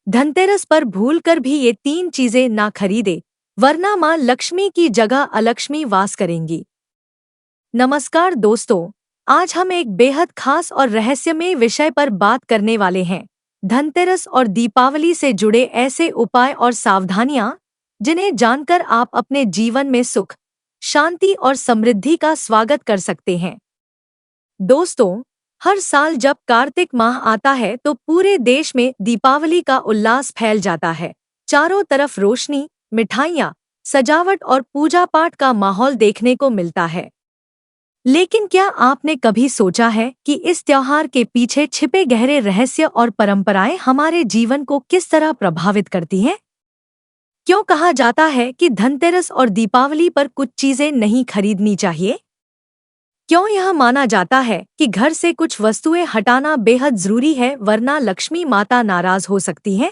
धनतेरस पर भूलकर भी ये 3 चीजें ना खरीदे, वरना माँ लक्ष्मी की जगह अलक्ष्मी वास करेंगी। नमस्कार दोस्तों, आज हम एक बेहद खास और रहस्यमय विषय पर बात करने वाले हैं। धनतेरस और दीपावली से जुड़े ऐसे उपाय और सावधानियां जिन्हें जानकर आप अपने जीवन में सुख, शांति और समृद्धि का स्वागत कर सकते हैं। दोस्तों, हर साल जब कार्तिक माह आता है तो पूरे देश में दीपावली का उल्लास फैल जाता है। चारों तरफ रोशनी, मिठाइयाँ, सजावट और पूजा पाठ का माहौल देखने को मिलता है। लेकिन क्या आपने कभी सोचा है कि इस त्योहार के पीछे छिपे गहरे रहस्य और परंपराएं हमारे जीवन को किस तरह प्रभावित करती हैं? क्यों कहा जाता है कि धनतेरस और दीपावली पर कुछ चीजें नहीं खरीदनी चाहिए? क्यों यह माना जाता है कि घर से कुछ वस्तुएं हटाना बेहद जरूरी है, वरना लक्ष्मी माता नाराज हो सकती हैं?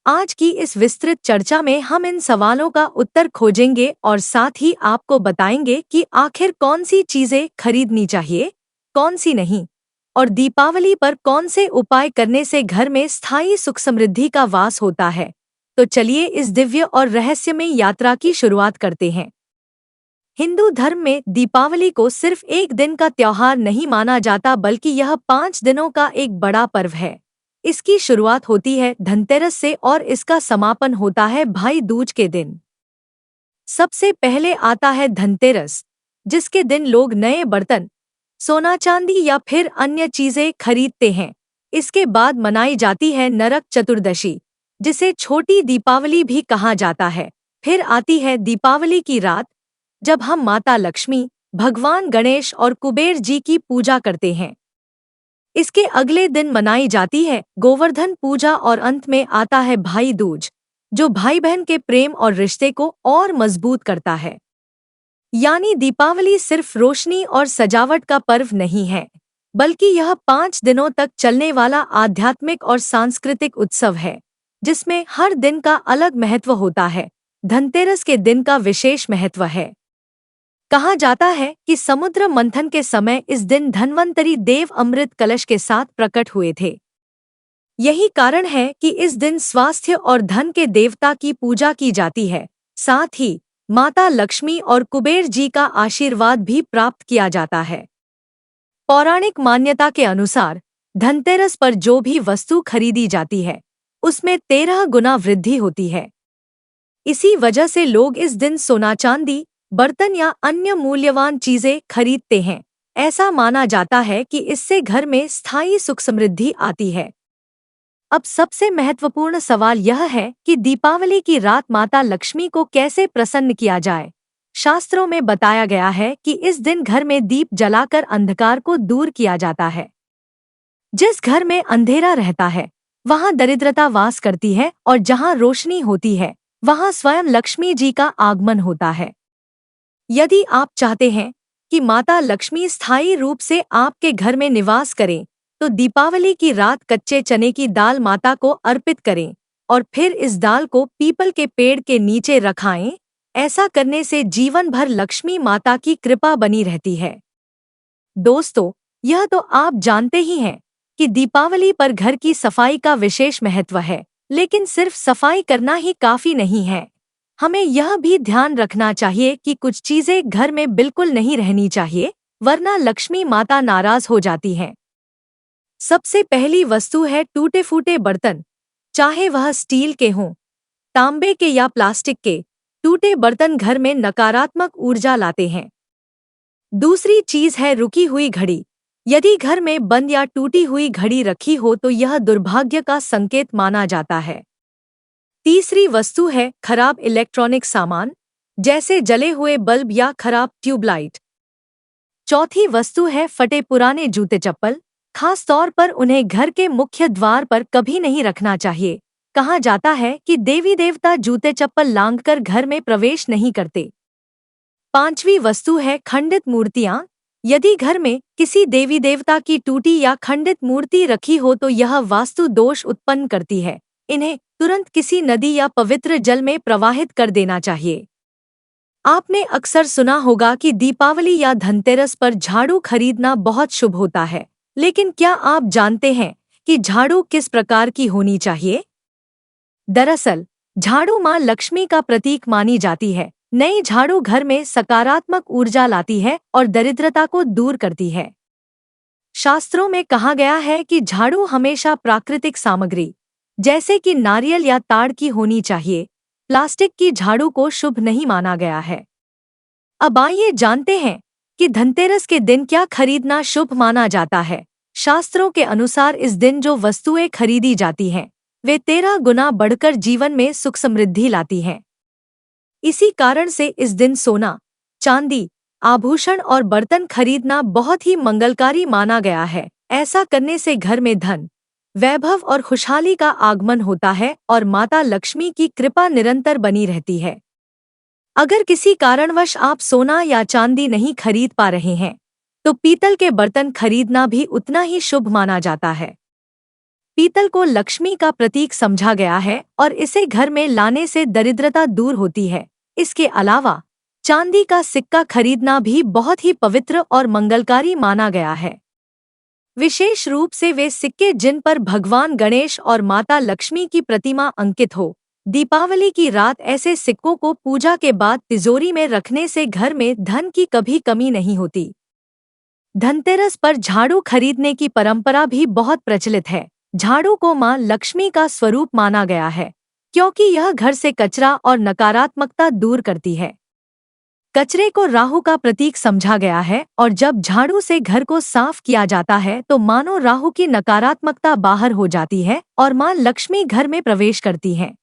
आज की इस विस्तृत चर्चा में हम इन सवालों का उत्तर खोजेंगे और साथ ही आपको बताएंगे कि आखिर कौन सी चीजें खरीदनी चाहिए, कौन सी नहीं, और दीपावली पर कौन से उपाय करने से घर में स्थायी सुख समृद्धि का वास होता है। तो चलिए इस दिव्य और रहस्यमय यात्रा की शुरुआत करते हैं। हिंदू धर्म में दीपावली को सिर्फ एक दिन का त्योहार नहीं माना जाता, बल्कि यह 5 दिनों का एक बड़ा पर्व है। इसकी शुरुआत होती है धनतेरस से और इसका समापन होता है भाई दूज के दिन। सबसे पहले आता है धनतेरस, जिसके दिन लोग नए बर्तन, सोना चांदी या फिर अन्य चीजें खरीदते हैं। इसके बाद मनाई जाती है नरक चतुर्दशी, जिसे छोटी दीपावली भी कहा जाता है। फिर आती है दीपावली की रात, जब हम माता लक्ष्मी, भगवान गणेश और कुबेर जी की पूजा करते हैं। इसके अगले दिन मनाई जाती है गोवर्धन पूजा और अंत में आता है भाई दूज, जो भाई बहन के प्रेम और रिश्ते को और मजबूत करता है। यानी दीपावली सिर्फ रोशनी और सजावट का पर्व नहीं है, बल्कि यह 5 दिनों तक चलने वाला आध्यात्मिक और सांस्कृतिक उत्सव है, जिसमें हर दिन का अलग महत्व होता है। धनतेरस के दिन का विशेष महत्व है। कहा जाता है कि समुद्र मंथन के समय इस दिन धन्वंतरी देव अमृत कलश के साथ प्रकट हुए थे। यही कारण है कि इस दिन स्वास्थ्य और धन के देवता की पूजा की जाती है। साथ ही माता लक्ष्मी और कुबेर जी का आशीर्वाद भी प्राप्त किया जाता है। पौराणिक मान्यता के अनुसार धनतेरस पर जो भी वस्तु खरीदी जाती है, उसमें 13 गुना वृद्धि होती है। इसी वजह से लोग इस दिन सोना चांदी, बर्तन या अन्य मूल्यवान चीजें खरीदते हैं। ऐसा माना जाता है कि इससे घर में स्थायी सुख समृद्धि आती है। अब सबसे महत्वपूर्ण सवाल यह है कि दीपावली की रात माता लक्ष्मी को कैसे प्रसन्न किया जाए। शास्त्रों में बताया गया है कि इस दिन घर में दीप जलाकर अंधकार को दूर किया जाता है। जिस घर में अंधेरा रहता है, वहां दरिद्रता वास करती है, और जहां रोशनी होती है, वहां स्वयं लक्ष्मी जी का आगमन होता है। यदि आप चाहते हैं कि माता लक्ष्मी स्थायी रूप से आपके घर में निवास करें, तो दीपावली की रात कच्चे चने की दाल माता को अर्पित करें और फिर इस दाल को पीपल के पेड़ के नीचे रखाएं। ऐसा करने से जीवन भर लक्ष्मी माता की कृपा बनी रहती है। दोस्तों, यह तो आप जानते ही हैं कि दीपावली पर घर की सफाई का विशेष महत्व है, लेकिन सिर्फ सफाई करना ही काफी नहीं है। हमें यह भी ध्यान रखना चाहिए कि कुछ चीजें घर में बिल्कुल नहीं रहनी चाहिए, वरना लक्ष्मी माता नाराज हो जाती हैं। सबसे पहली वस्तु है टूटे फूटे बर्तन। चाहे वह स्टील के हों, तांबे के या प्लास्टिक के, टूटे बर्तन घर में नकारात्मक ऊर्जा लाते हैं। दूसरी चीज है रुकी हुई घड़ी। यदि घर में बंद या टूटी हुई घड़ी रखी हो तो यह दुर्भाग्य का संकेत माना जाता है। तीसरी वस्तु है खराब इलेक्ट्रॉनिक सामान, जैसे जले हुए बल्ब या खराब ट्यूबलाइट। चौथी वस्तु है फटे पुराने जूते चप्पल। खास तौर पर उन्हें घर के मुख्य द्वार पर कभी नहीं रखना चाहिए। कहा जाता है कि देवी देवता जूते चप्पल लांघकर घर में प्रवेश नहीं करते। पांचवी वस्तु है खंडित मूर्तियां। यदि घर में किसी देवी देवता की टूटी या खंडित मूर्ति रखी हो तो यह वास्तु दोष उत्पन्न करती है। इन्हें तुरंत किसी नदी या पवित्र जल में प्रवाहित कर देना चाहिए। आपने अक्सर सुना होगा कि दीपावली या धनतेरस पर झाड़ू खरीदना बहुत शुभ होता है, लेकिन क्या आप जानते हैं कि झाड़ू किस प्रकार की होनी चाहिए? दरअसल झाड़ू माँ लक्ष्मी का प्रतीक मानी जाती है। नई झाड़ू घर में सकारात्मक ऊर्जा लाती है और दरिद्रता को दूर करती है। शास्त्रों में कहा गया है कि झाड़ू हमेशा प्राकृतिक सामग्री जैसे कि नारियल या ताड़ की होनी चाहिए। प्लास्टिक की झाड़ू को शुभ नहीं माना गया है। अब आइए जानते हैं कि धनतेरस के दिन क्या खरीदना शुभ माना जाता है। शास्त्रों के अनुसार इस दिन जो वस्तुएं खरीदी जाती हैं, वे 13 गुना बढ़कर जीवन में सुख समृद्धि लाती हैं। इसी कारण से इस दिन सोना, चांदी, आभूषण और बर्तन खरीदना बहुत ही मंगलकारी माना गया है। ऐसा करने से घर में धन, वैभव और खुशहाली का आगमन होता है और माता लक्ष्मी की कृपा निरंतर बनी रहती है। अगर किसी कारणवश आप सोना या चांदी नहीं खरीद पा रहे हैं, तो पीतल के बर्तन खरीदना भी उतना ही शुभ माना जाता है। पीतल को लक्ष्मी का प्रतीक समझा गया है और इसे घर में लाने से दरिद्रता दूर होती है। इसके अलावा चांदी का सिक्का खरीदना भी बहुत ही पवित्र और मंगलकारी माना गया है। विशेष रूप से वे सिक्के जिन पर भगवान गणेश और माता लक्ष्मी की प्रतिमा अंकित हो। दीपावली की रात ऐसे सिक्कों को पूजा के बाद तिजोरी में रखने से घर में धन की कभी कमी नहीं होती। धनतेरस पर झाड़ू खरीदने की परंपरा भी बहुत प्रचलित है। झाड़ू को मां लक्ष्मी का स्वरूप माना गया है, क्योंकि यह घर से कचरा और नकारात्मकता दूर करती है। कचरे को राहु का प्रतीक समझा गया है और जब झाड़ू से घर को साफ किया जाता है तो मानो राहु की नकारात्मकता बाहर हो जाती है और मां लक्ष्मी घर में प्रवेश करती हैं।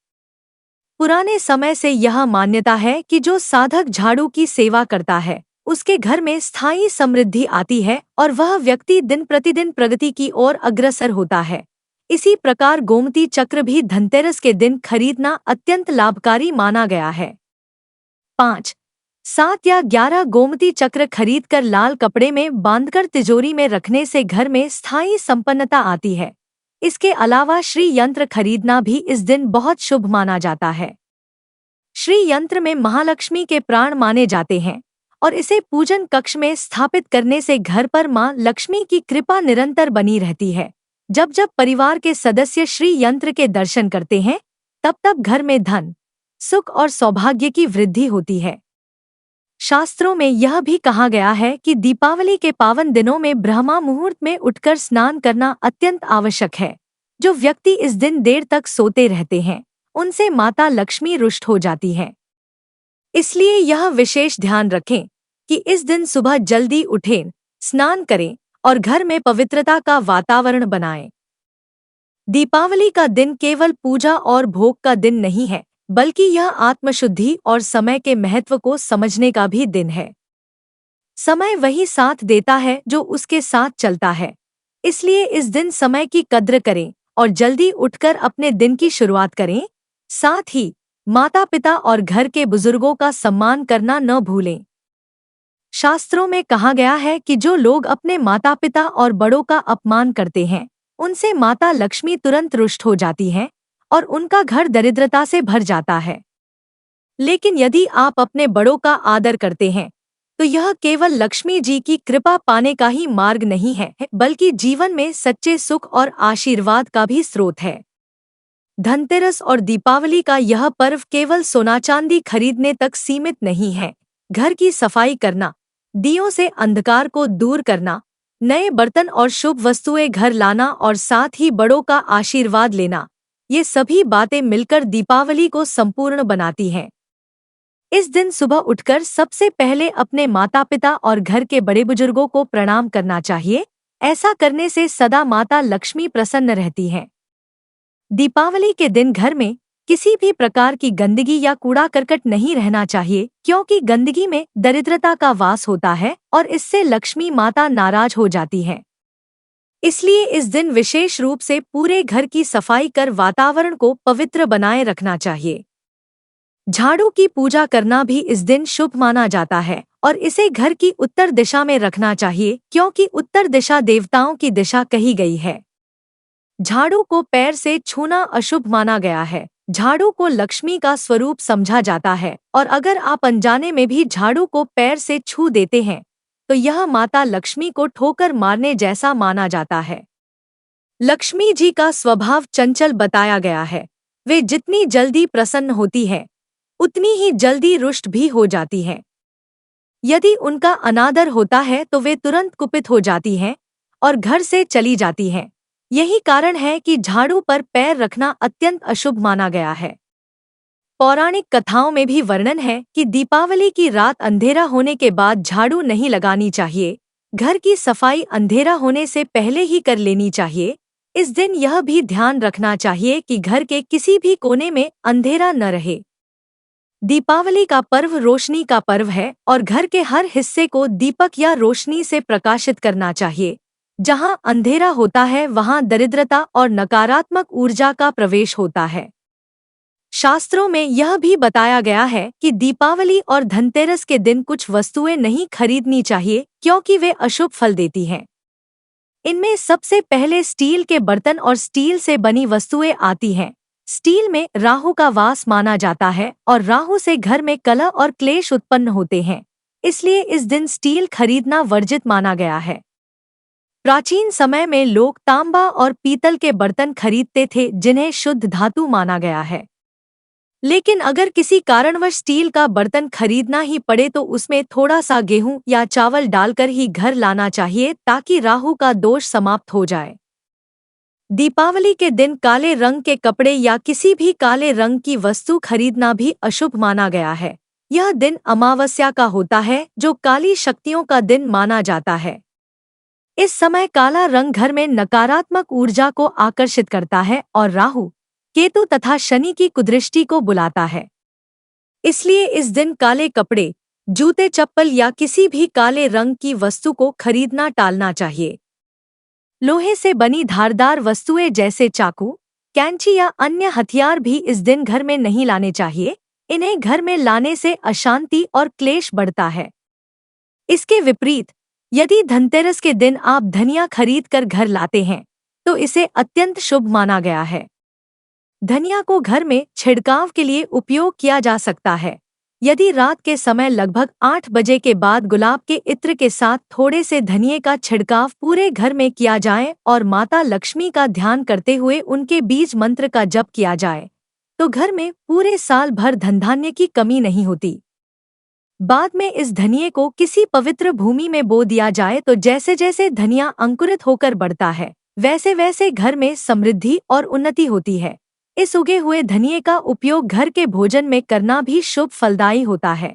पुराने समय से यह मान्यता है कि जो साधक झाड़ू की सेवा करता है, उसके घर में स्थायी समृद्धि आती है और वह व्यक्ति दिन प्रतिदिन प्रगति की ओर अग्रसर होता है। इसी प्रकार गोमती चक्र भी धनतेरस के दिन खरीदना अत्यंत लाभकारी माना गया है। 5, 7 या 11 गोमती चक्र खरीदकर लाल कपड़े में बांधकर तिजोरी में रखने से घर में स्थायी संपन्नता आती है। इसके अलावा श्री यंत्र खरीदना भी इस दिन बहुत शुभ माना जाता है। श्री यंत्र में महालक्ष्मी के प्राण माने जाते हैं और इसे पूजन कक्ष में स्थापित करने से घर पर मां लक्ष्मी की कृपा निरंतर बनी रहती है। जब जब परिवार के सदस्य श्री यंत्र के दर्शन करते हैं, तब तब घर में धन, सुख और सौभाग्य की वृद्धि होती है। शास्त्रों में यह भी कहा गया है कि दीपावली के पावन दिनों में ब्रह्मा मुहूर्त में उठकर स्नान करना अत्यंत आवश्यक है। जो व्यक्ति इस दिन देर तक सोते रहते हैं, उनसे माता लक्ष्मी रुष्ट हो जाती है। इसलिए यह विशेष ध्यान रखें कि इस दिन सुबह जल्दी उठें, स्नान करें और घर में पवित्रता का वातावरण बनाएं। दीपावली का दिन केवल पूजा और भोग का दिन नहीं है, बल्कि यह आत्मशुद्धि और समय के महत्व को समझने का भी दिन है। समय वही साथ देता है जो उसके साथ चलता है। इसलिए इस दिन समय की कद्र करें और जल्दी उठकर अपने दिन की शुरुआत करें। साथ ही माता पिता और घर के बुजुर्गों का सम्मान करना न भूलें। शास्त्रों में कहा गया है कि जो लोग अपने माता पिता और बड़ों का अपमान करते हैं, उनसे माता लक्ष्मी तुरंत रुष्ट हो जाती हैं और उनका घर दरिद्रता से भर जाता है। लेकिन यदि आप अपने बड़ों का आदर करते हैं, तो यह केवल लक्ष्मी जी की कृपा पाने का ही मार्ग नहीं है, बल्कि जीवन में सच्चे सुख और आशीर्वाद का भी स्रोत है। धनतेरस और दीपावली का यह पर्व केवल सोना चांदी खरीदने तक सीमित नहीं है। घर की सफाई करना, दियों से अंधकार को दूर करना, नए बर्तन और शुभ वस्तुएं घर लाना और साथ ही बड़ों का आशीर्वाद लेना, ये सभी बातें मिलकर दीपावली को संपूर्ण बनाती हैं। इस दिन सुबह उठकर सबसे पहले अपने माता पिता और घर के बड़े बुजुर्गों को प्रणाम करना चाहिए। ऐसा करने से सदा माता लक्ष्मी प्रसन्न रहती हैं। दीपावली के दिन घर में किसी भी प्रकार की गंदगी या कूड़ा करकट नहीं रहना चाहिए, क्योंकि गंदगी में दरिद्रता का वास होता है और इससे लक्ष्मी माता नाराज हो जाती है। इसलिए इस दिन विशेष रूप से पूरे घर की सफाई कर वातावरण को पवित्र बनाए रखना चाहिए। झाड़ू की पूजा करना भी इस दिन शुभ माना जाता है और इसे घर की उत्तर दिशा में रखना चाहिए, क्योंकि उत्तर दिशा देवताओं की दिशा कही गई है। झाड़ू को पैर से छूना अशुभ माना गया है। झाड़ू को लक्ष्मी का स्वरूप समझा जाता है और अगर आप अनजाने में भी झाड़ू को पैर से छू देते हैं, तो यह माता लक्ष्मी को ठोकर मारने जैसा माना जाता है। लक्ष्मी जी का स्वभाव चंचल बताया गया है। वे जितनी जल्दी प्रसन्न होती है उतनी ही जल्दी रुष्ट भी हो जाती हैं। यदि उनका अनादर होता है तो वे तुरंत कुपित हो जाती हैं और घर से चली जाती हैं। यही कारण है कि झाड़ू पर पैर रखना अत्यंत अशुभ माना गया है। पौराणिक कथाओं में भी वर्णन है कि दीपावली की रात अंधेरा होने के बाद झाड़ू नहीं लगानी चाहिए। घर की सफाई अंधेरा होने से पहले ही कर लेनी चाहिए। इस दिन यह भी ध्यान रखना चाहिए कि घर के किसी भी कोने में अंधेरा न रहे। दीपावली का पर्व रोशनी का पर्व है और घर के हर हिस्से को दीपक या रोशनी से प्रकाशित करना चाहिए। जहां अंधेरा होता है वहां दरिद्रता और नकारात्मक ऊर्जा का प्रवेश होता है। शास्त्रों में यह भी बताया गया है कि दीपावली और धनतेरस के दिन कुछ वस्तुएं नहीं खरीदनी चाहिए क्योंकि वे अशुभ फल देती हैं। इनमें सबसे पहले स्टील के बर्तन और स्टील से बनी वस्तुएं आती हैं। स्टील में राहु का वास माना जाता है और राहु से घर में कलह और क्लेश उत्पन्न होते हैं। इसलिए इस दिन स्टील खरीदना वर्जित माना गया है। प्राचीन समय में लोग तांबा और पीतल के बर्तन खरीदते थे जिन्हें शुद्ध धातु माना गया है। लेकिन अगर किसी कारणवश स्टील का बर्तन खरीदना ही पड़े तो उसमें थोड़ा सा गेहूं या चावल डालकर ही घर लाना चाहिए ताकि राहु का दोष समाप्त हो जाए। दीपावली के दिन काले रंग के कपड़े या किसी भी काले रंग की वस्तु खरीदना भी अशुभ माना गया है। यह दिन अमावस्या का होता है जो काली शक्तियों का दिन माना जाता है। इस समय काला रंग घर में नकारात्मक ऊर्जा को आकर्षित करता है और राहु, केतु तथा शनि की कुदृष्टि को बुलाता है। इसलिए इस दिन काले कपड़े, जूते, चप्पल या किसी भी काले रंग की वस्तु को खरीदना टालना चाहिए। लोहे से बनी धारदार वस्तुएं जैसे चाकू, कैंची या अन्य हथियार भी इस दिन घर में नहीं लाने चाहिए। इन्हें घर में लाने से अशांति और क्लेश बढ़ता है। इसके विपरीत यदि धनतेरस के दिन आप धनिया खरीद कर घर लाते हैं तो इसे अत्यंत शुभ माना गया है। धनिया को घर में छिड़काव के लिए उपयोग किया जा सकता है। यदि रात के समय लगभग 8 बजे के बाद गुलाब के इत्र के साथ थोड़े से धनिये का छिड़काव पूरे घर में किया जाए और माता लक्ष्मी का ध्यान करते हुए उनके बीज मंत्र का जप किया जाए तो घर में पूरे साल भर धनधान्य की कमी नहीं होती। बाद में इस धनिये को किसी पवित्र भूमि में बो दिया जाए तो जैसे जैसे धनिया अंकुरित होकर बढ़ता है वैसे वैसे घर में समृद्धि और उन्नति होती है। इस उगे हुए धनिये का उपयोग घर के भोजन में करना भी शुभ फलदायी होता है।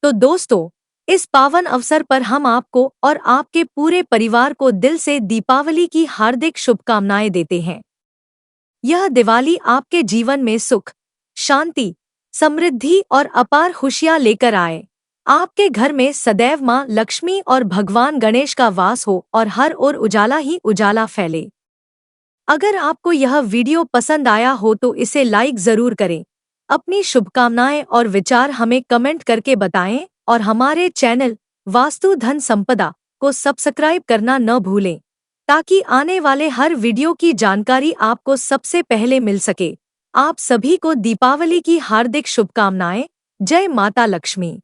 तो दोस्तों, इस पावन अवसर पर हम आपको और आपके पूरे परिवार को दिल से दीपावली की हार्दिक शुभकामनाएं देते हैं। यह दिवाली आपके जीवन में सुख, शांति, समृद्धि और अपार खुशियां लेकर आए। आपके घर में सदैव मां लक्ष्मी और भगवान गणेश का वास हो और हर ओर उजाला ही उजाला फैले। अगर आपको यह वीडियो पसंद आया हो तो इसे लाइक जरूर करें। अपनी शुभकामनाएं और विचार हमें कमेंट करके बताएं और हमारे चैनल वास्तु धन संपदा को सब्सक्राइब करना न भूलें ताकि आने वाले हर वीडियो की जानकारी आपको सबसे पहले मिल सके। आप सभी को दीपावली की हार्दिक शुभकामनाएं। जय माता लक्ष्मी।